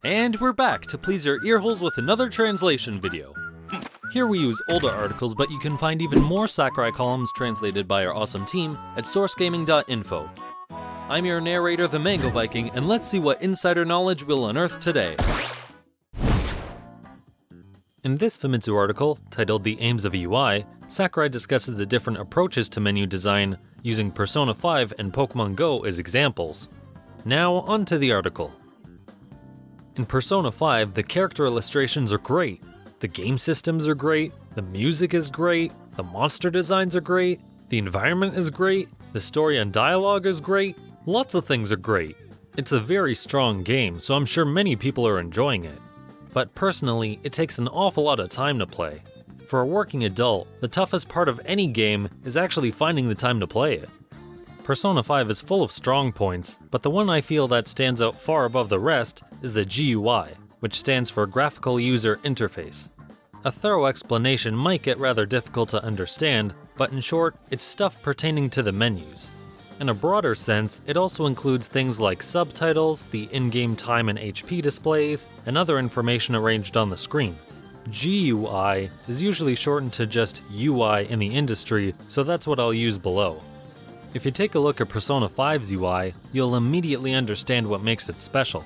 And we're back to please your earholes with another translation video. Here we use older articles, but you can find even more Sakurai columns translated by our awesome team at sourcegaming.info. I'm your narrator, the Mango Viking, and let's see what insider knowledge we'll unearth today. In this Famitsu article, titled The Aims of a UI, Sakurai discusses the different approaches to menu design using Persona 5 and Pokemon Go as examples. Now, onto the article. In Persona 5, the character illustrations are great, the game systems are great, the music is great, the monster designs are great, the environment is great, the story and dialogue is great, lots of things are great. It's a very strong game, so I'm sure many people are enjoying it. But personally, it takes an awful lot of time to play. For a working adult, the toughest part of any game is actually finding the time to play it. Persona 5 is full of strong points, but the one I feel that stands out far above the rest is the GUI, which stands for Graphical User Interface. A thorough explanation might get rather difficult to understand, but in short, it's stuff pertaining to the menus. In a broader sense, it also includes things like subtitles, the in-game time and HP displays, and other information arranged on the screen. GUI is usually shortened to just UI in the industry, so that's what I'll use below. If you take a look at Persona 5's UI, you'll immediately understand what makes it special.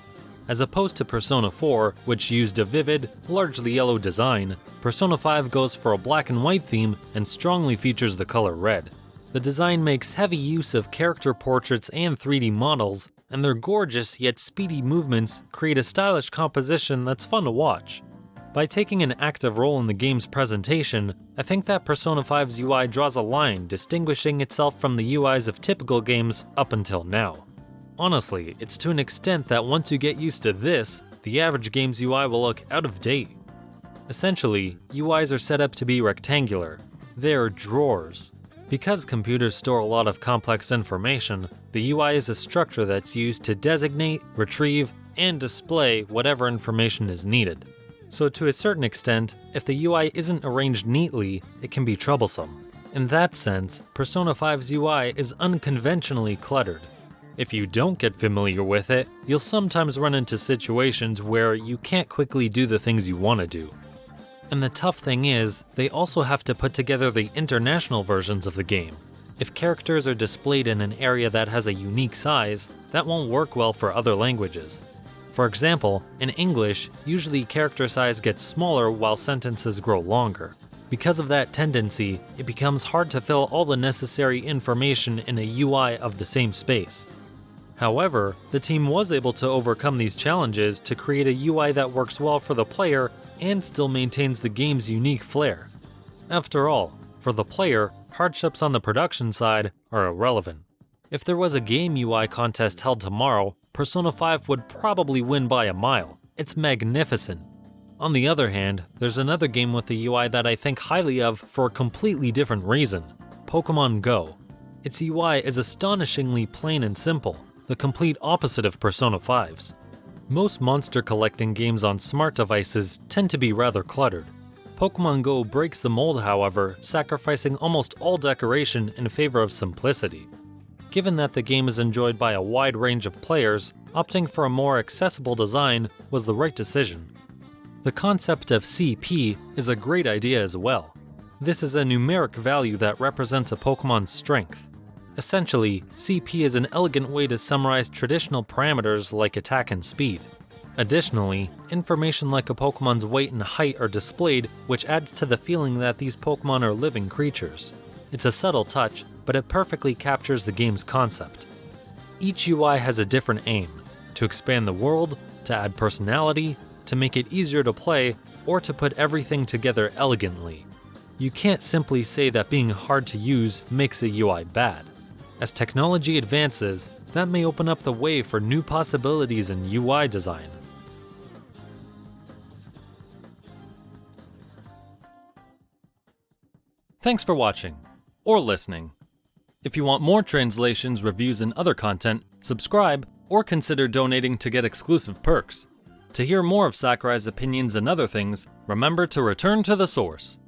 As opposed to Persona 4, which used a vivid, largely yellow design, Persona 5 goes for a black and white theme and strongly features the color red. The design makes heavy use of character portraits and 3D models, and their gorgeous yet speedy movements create a stylish composition that's fun to watch. By taking an active role in the game's presentation, I think that Persona 5's UI draws a line distinguishing itself from the UIs of typical games up until now. Honestly, it's to an extent that once you get used to this, the average game's UI will look out of date. Essentially, UIs are set up to be rectangular. They're drawers. Because computers store a lot of complex information, the UI is a structure that's used to designate, retrieve, and display whatever information is needed. So to a certain extent, if the UI isn't arranged neatly, it can be troublesome. In that sense, Persona 5's UI is unconventionally cluttered. If you don't get familiar with it, you'll sometimes run into situations where you can't quickly do the things you want to do. And the tough thing is, they also have to put together the international versions of the game. If characters are displayed in an area that has a unique size, that won't work well for other languages. For example, in English, usually character size gets smaller while sentences grow longer. Because of that tendency, it becomes hard to fill all the necessary information in a UI of the same space. However, the team was able to overcome these challenges to create a UI that works well for the player and still maintains the game's unique flair. After all, for the player, hardships on the production side are irrelevant. If there was a game UI contest held tomorrow, Persona 5 would probably win by a mile. It's magnificent. On the other hand, there's another game with a UI that I think highly of for a completely different reason: Pokemon Go. Its UI is astonishingly plain and simple, the complete opposite of Persona 5's. Most monster collecting games on smart devices tend to be rather cluttered. Pokemon Go breaks the mold, however, sacrificing almost all decoration in favor of simplicity. Given that the game is enjoyed by a wide range of players, opting for a more accessible design was the right decision. The concept of CP is a great idea as well. This is a numeric value that represents a Pokemon's strength. Essentially, CP is an elegant way to summarize traditional parameters like attack and speed. Additionally, information like a Pokemon's weight and height are displayed, which adds to the feeling that these Pokemon are living creatures. It's a subtle touch, but it perfectly captures the game's concept. Each UI has a different aim: to expand the world, to add personality, to make it easier to play, or to put everything together elegantly. You can't simply say that being hard to use makes a UI bad. As technology advances, that may open up the way for new possibilities in UI design. Thanks for watching, or listening. If you want more translations, reviews, and other content, subscribe or consider donating to get exclusive perks. To hear more of Sakurai's opinions and other things, remember to return to the source.